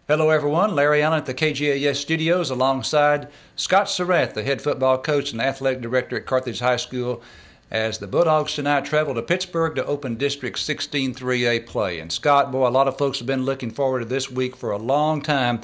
Hello, everyone. Larry Allen at the KGAS studios alongside Scott Surratt, the head football coach and athletic director at Carthage High School, as the Bulldogs tonight travel to Pittsburgh to open District 16 3A play. And Scott, boy, a lot of folks have been looking forward to this week for a long time.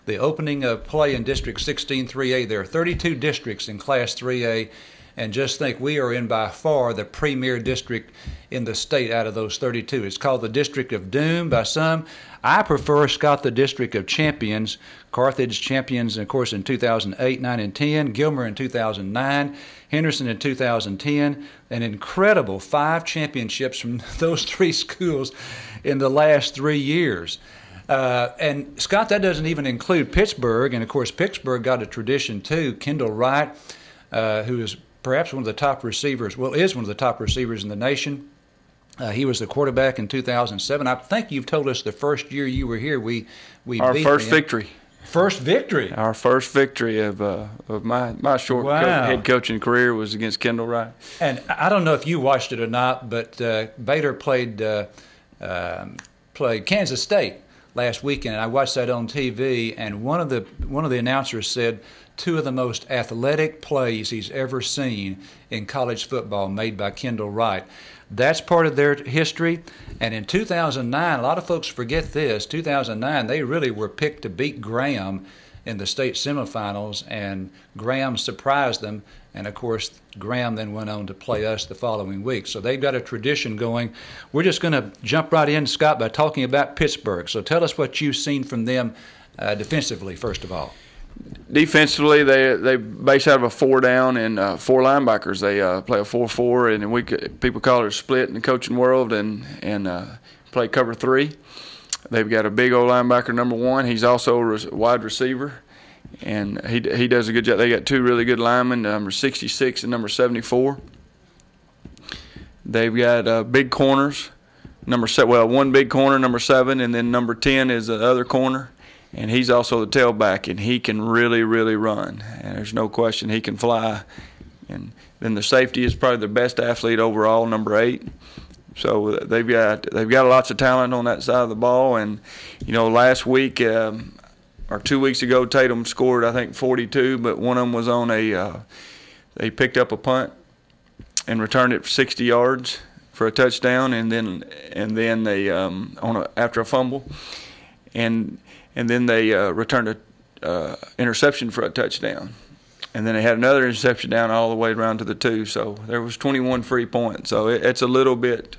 The opening of play in District 16 3A. There are 32 districts in Class 3A. And just think, we are in by far the premier district in the state out of those 32. It's called the District of Doom by some. I prefer, Scott, the District of Champions. Carthage champions, of course, in 2008, 9, and 10. Gilmer in 2009. Henderson in 2010. An incredible 5 championships from those 3 schools in the last 3 years. And, Scott, that doesn't even include Pittsburgh. And, of course, Pittsburgh got a tradition, too. Kendall Wright, who is perhaps one of the top receivers, is one of the top receivers in the nation. He was the quarterback in 2007. I think you've told us the first year you were here, we our beat first them. victory. First victory. Our first victory of my short head coaching career was against Kendall Wright. And I don't know if you watched it or not, but Bader played Kansas State last weekend, and I watched that on TV. And one of the announcers said, 2 of the most athletic plays he's ever seen in college football made by Kendall Wright. That's part of their history. And in 2009, a lot of folks forget this, 2009, they really were picked to beat Graham in the state semifinals, and Graham surprised them. And, of course, Graham then went on to play us the following week. So they've got a tradition going. We're just going to jump right in, Scott, by talking about Pittsburgh. So tell us what you've seen from them defensively, first of all. Defensively, they base out of a 4-down and 4 linebackers. They play a 4-4, and people call it a split in the coaching world, and play cover 3. They've got a big old linebacker, number 1. He's also a wide receiver, and he does a good job. They got 2 really good linemen, number 66 and number 74. They've got big corners, one big corner, number 7, and then number 10 is the other corner. And he's also the tailback, and he can really, really run. And there's no question he can fly. And then the safety is probably the best athlete overall, number 8. So they've got lots of talent on that side of the ball. And last week or 2 weeks ago, Tatum scored I think 42, but one of them was on they picked up a punt and returned it for 60 yards for a touchdown, and then they after a fumble, and then they returned an interception for a touchdown. And then they had another interception down all the way around to the 2. So there was 21 free points. So it's a little bit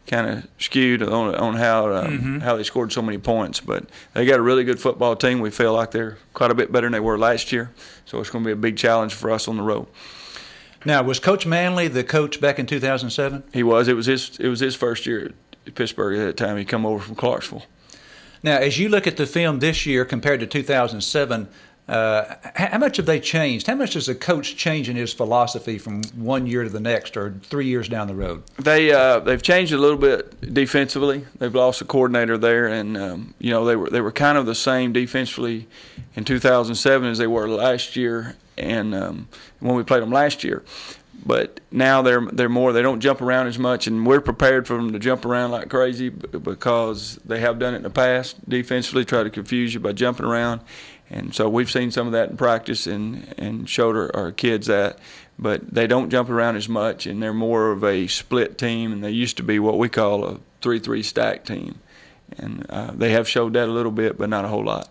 kind of skewed on how they scored so many points. But they got a really good football team. We feel like they're quite a bit better than they were last year. So it's going to be a big challenge for us on the road. Now, was Coach Manley the coach back in 2007? He was. It was his first year at Pittsburgh at that time. He come over from Clarksville. Now, as you look at the film this year compared to 2007, how much have they changed? How much does a coach change in his philosophy from one year to the next, or 3 years down the road? They've changed a little bit defensively. They've lost a coordinator there, and they were kind of the same defensively in 2007 as they were last year, and when we played them last year. But now they're more. They don't jump around as much, and we're prepared for them to jump around like crazy because they have done it in the past defensively, try to confuse you by jumping around. And so we've seen some of that in practice and showed our kids that. But they don't jump around as much, and they're more of a split team, and they used to be what we call a 3-3 stack team. And they have showed that a little bit, but not a whole lot.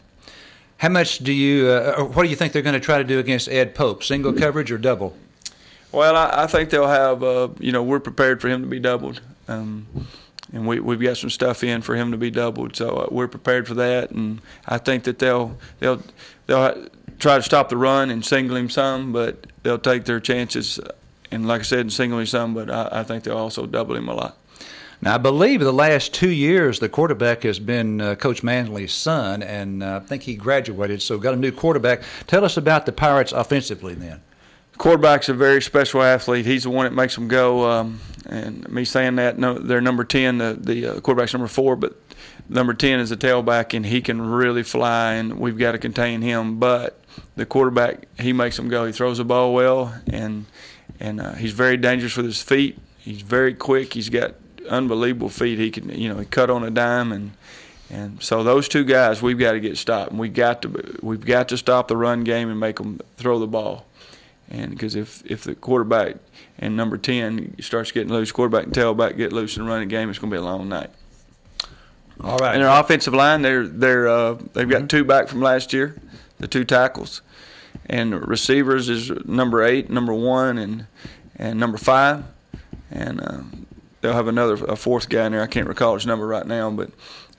How much what do you think they're going to try to do against Ed Pope, single coverage or double? Well, I think they'll have, we're prepared for him to be doubled. And we've got some stuff in for him to be doubled. So we're prepared for that. And I think that they'll try to stop the run and single him some, but they'll take their chances. And like I said, and single him some, but I think they'll also double him a lot. Now, I believe the last 2 years the quarterback has been Coach Manley's son, and I think he graduated, so got a new quarterback. Tell us about the Pirates offensively then. Quarterback's a very special athlete. He's the one that makes them go. And me saying that, no, they're number 10. The quarterback's number 4, but number 10 is the tailback, and he can really fly, and we've got to contain him. But the quarterback, he makes them go. He throws the ball well, and he's very dangerous with his feet. He's very quick. He's got unbelievable feet. He can, he cut on a dime, And so those two guys we've got to get stopped, and we've got to stop the run game and make them throw the ball. And because if the quarterback and number 10 starts getting loose, quarterback and tailback get loose and run the game, it's going to be a long night. All right. And their offensive line, they've got two back from last year, the two tackles, and receivers is number 8, number 1, and number 5, and they'll have a fourth guy in there. I can't recall his number right now, but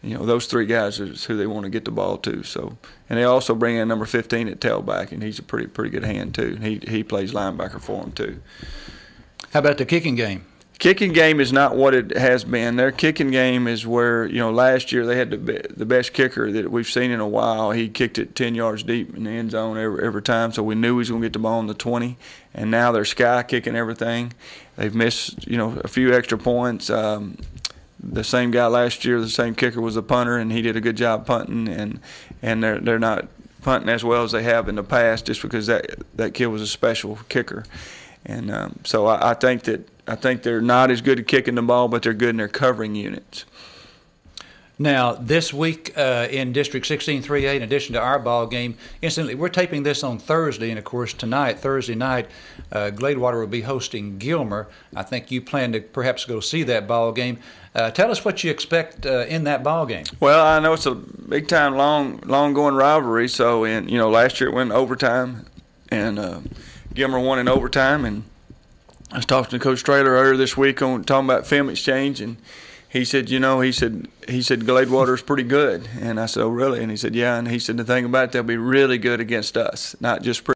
those three guys is who they want to get the ball to. So, and they also bring in number 15 at tailback, and he's a pretty good hand too. He plays linebacker for them too. How about the kicking game? Kicking game is not what it has been. Their kicking game is where, last year they had the best kicker that we've seen in a while. He kicked it 10 yards deep in the end zone every time, so we knew he was going to get the ball on the 20. And now they're sky kicking everything. They've missed, a few extra points. The same guy last year, the same kicker, was a punter, and he did a good job punting. And they're not punting as well as they have in the past, just because that kid was a special kicker. And so I think they're not as good at kicking the ball, but they're good in their covering units. Now, this week in District 16-3A, in addition to our ball game, incidentally, we're taping this on Thursday, and of course tonight, Thursday night, Gladewater will be hosting Gilmer. I think you plan to perhaps go see that ball game. Tell us what you expect in that ball game. Well, I know it's a big-time, long-going rivalry. So, last year it went overtime, and Gilmer won in overtime. And I was talking to Coach Traylor earlier this week talking about film exchange, and he said, he said Gladewater is pretty good. And I said, oh, really? And he said, yeah. And he said, the thing about it, they'll be really good against us, not just pretty.